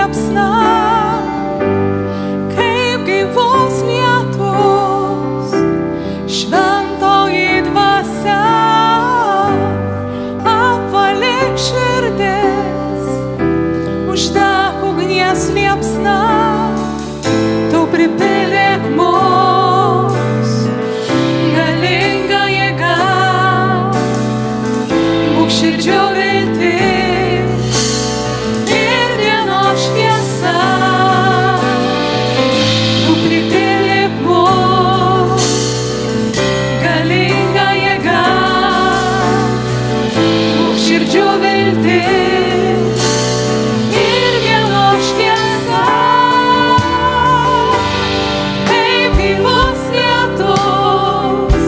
liepsna, kaip gaivus lietus, šventoji dvasia, apvalyk širdis, uždek ugnies liepsna, tu pripildyk mus, galinga jėga, būk širdžių viltis ir dienos šviesa, tu pripildyk mus, galinga jėga, būk širdžių viltis ir dienos šviesa, kaip gaivus lietus,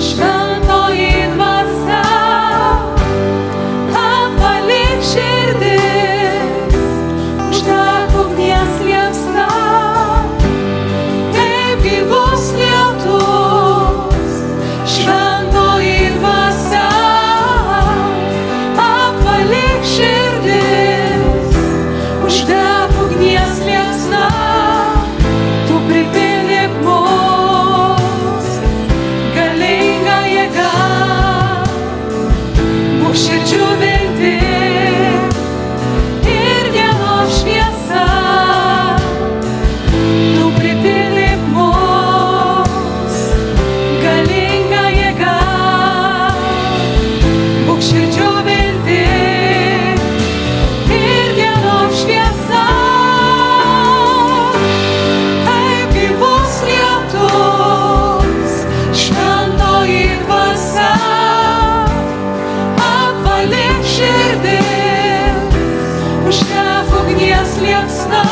šventoji dvasia, apvalyk širdis, uždek ugnies liepsna, kaip gaivus lietus, šventoji dvasia, apvalyk širdis, uždek ugnies liepsna, tu pripildyk mus, galinga jėga, būk širdžių viltis ir dienos šviesa, tu pripildyk mus, galinga jėga, būk širdžių viltis ir dienos šviesa, kaip gaivus lietus, šventoji dvasia, apvalyk širdis, uždek ugnies liepsna,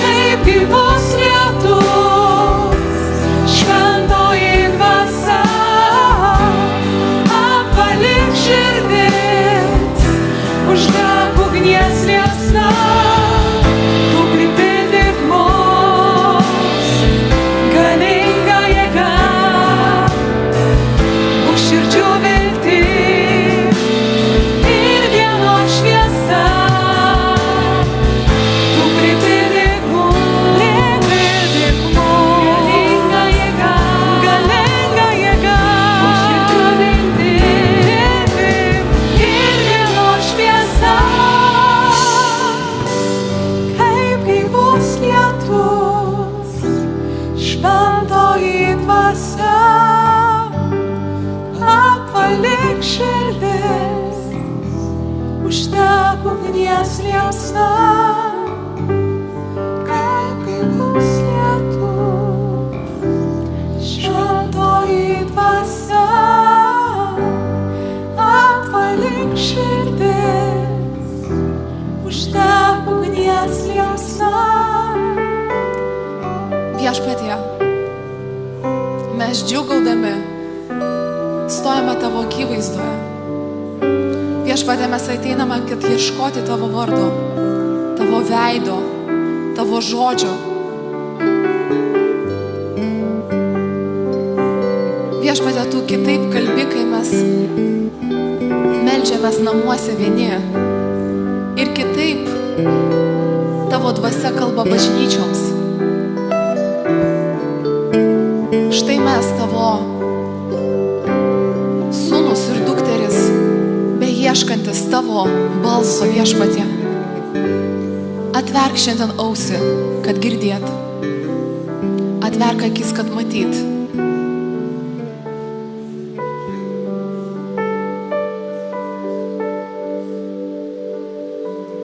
kaip gaivus lietus, šventoji dvasia, apvalyk širdis, uždek ugnies liepsna, tu pripildyk mus, galinga jėga, būk širdžių viltis ir dienos šviesa, tu pripildyk mus, galinga jėga, būk širdžių viltis ir dienos šviesa, kaip gaivus lietus, šventoji dvasia, apvalyk širdis, uždek ugnies liepsna, kaip gaivus lietus, šventoji dvasia, apvalyk širdis, uždek ugnies liepsna. Viešpatie, mes džiūgaudami stojame tavo akivaizdoje. Viešpatie, mes ateiname, kad ieškoti tavo vardo, tavo veido, tavo žodžio. Viešpatie, tu kitaip kalbi, kai mes meldžiamės namuose vieni. Ir kitaip tavo dvasia kalba bažnyčioms. Štai mes tavo sūnus ir dukteris, beieškantis tavo balso, Viešpatie. Atverk šiandien ausį, kad girdėt. Atverk akis, kad matyt.